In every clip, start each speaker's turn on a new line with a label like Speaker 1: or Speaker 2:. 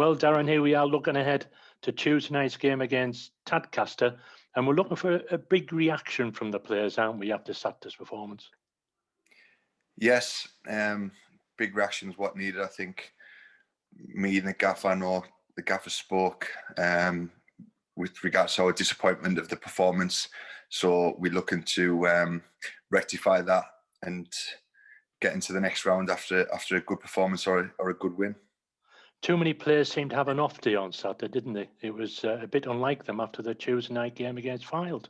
Speaker 1: Well, Darren, here we are looking ahead to Tuesday night's game against Tadcaster, and we're looking for a big reaction from the players, aren't we, after Saturday's performance?
Speaker 2: Yes, big reactions what needed. I think me and the gaffer, I know the gaffer spoke with regards to our disappointment of the performance. So we're looking to rectify that and get into the next round after a good performance or a good win.
Speaker 1: Too many players seemed to have an off day on Saturday, didn't they? It was a bit unlike them after the Tuesday night game against Fylde.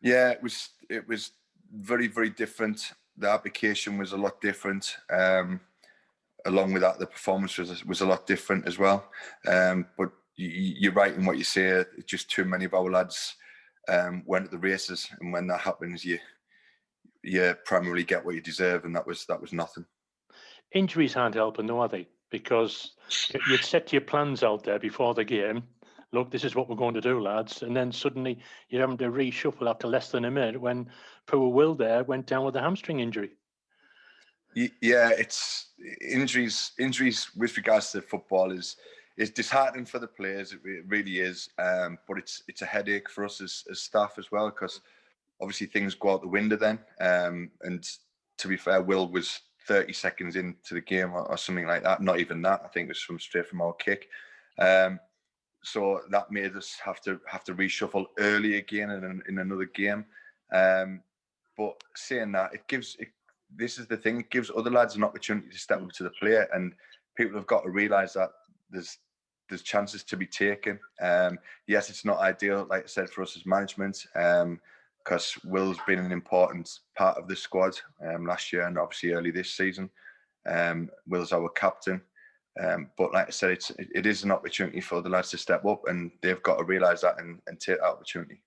Speaker 2: Yeah, it was very, very different. The application was a lot different. Along with that, the performance was a lot different as well. But you're right in what you say. Just too many of our lads went at the races, and when that happens, you primarily get what you deserve, and that was nothing.
Speaker 1: Injuries aren't helping, though, are they? Because you'd set your plans out there before the game. Look, this is what we're going to do, lads. And then suddenly you're having to reshuffle after less than a minute when poor Will there went down with a hamstring injury.
Speaker 2: Yeah, it's injuries with regards to football is disheartening for the players. It really is. But it's a headache for us as staff as well, because obviously things go out the window then. And to be fair, Will was 30 seconds into the game or something like that. Not even that. I think it was straight from our kick. So that made us have to reshuffle early again in another game. But saying that, this is the thing, it gives other lads an opportunity to step up to the plate, and people have got to realise that there's chances to be taken. Yes, it's not ideal, like I said, for us as management, because Will's been an important part of the squad last year and obviously early this season. Will's our captain. But like I said, it is an opportunity for the lads to step up, and they've got to realise that and take that opportunity.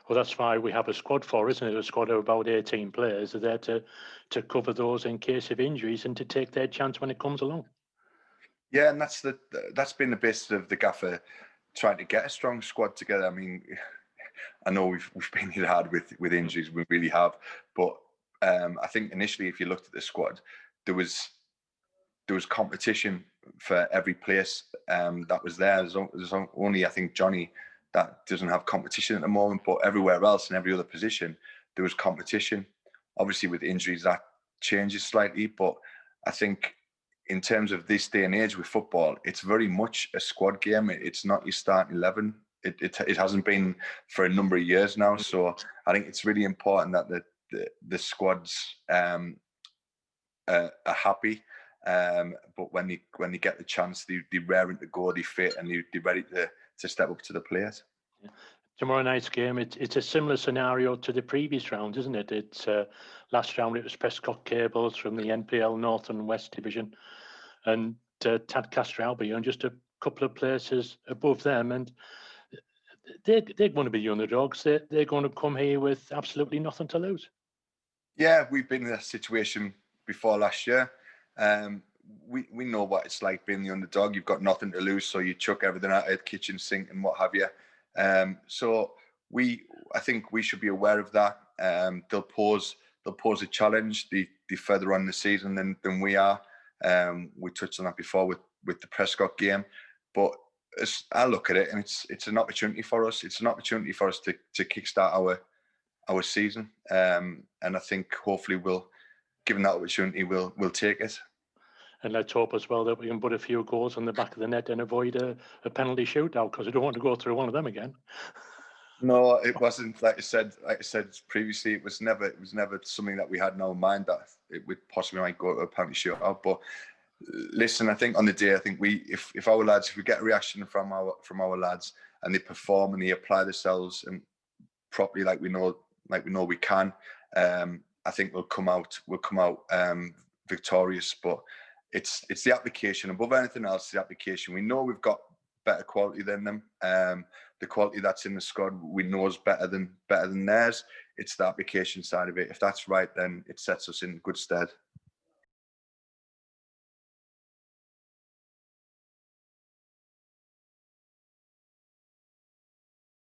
Speaker 1: Well, that's why we have a squad for, isn't it? A squad of about 18 players are there to cover those in case of injuries and to take their chance when it comes along.
Speaker 2: Yeah, and that's been the best of the gaffer trying to get a strong squad together. I mean, I know we've been hit hard with injuries, we really have. But I think initially, if you looked at the squad, there was competition for every place that was there. There's only, I think, Johnny that doesn't have competition at the moment, but everywhere else in every other position, there was competition. Obviously, with injuries, that changes slightly, but I think in terms of this day and age with football, it's very much a squad game. It's not your starting 11. It hasn't been for a number of years now. So I think it's really important that the squads are happy. But when they get the chance, they're raring to go, they're fit, and they're ready to step up to the plate.
Speaker 1: Yeah. Tomorrow night's game, it's a similar scenario to the previous round, isn't it? It's last round it was Prescott Cables from the NPL North and West Division, and Tadcaster Albion just a couple of places above them, and they're going to be the underdogs. They're going to come here with absolutely nothing to lose.
Speaker 2: Yeah, we've been in that situation before last year. We know what it's like being the underdog. You've got nothing to lose, so you chuck everything out of the kitchen sink and what have you. So I think we should be aware of that. They'll pose a challenge. They're further on in the season than we are. We touched on that before with the Prescott game, but as I look at it, and it's an opportunity for us. It's an opportunity for us to kickstart our season, and I think hopefully given that opportunity, we'll take it.
Speaker 1: And let's hope as well that we can put a few goals on the back of the net and avoid a penalty shootout, because I don't want to go through one of them again.
Speaker 2: No, it wasn't. Like I said previously, it was never something that we had in our mind that it would possibly might go to a penalty shootout. But listen, I think on the day, I think if our lads, if we get a reaction from our lads and they perform and they apply themselves and properly like we know we can, I think we'll come out victorious. But it's the application above anything else. The application. We know we've got better quality than them. The quality that's in the squad we know is better than theirs. It's the application side of it. If that's right, then it sets us in good stead.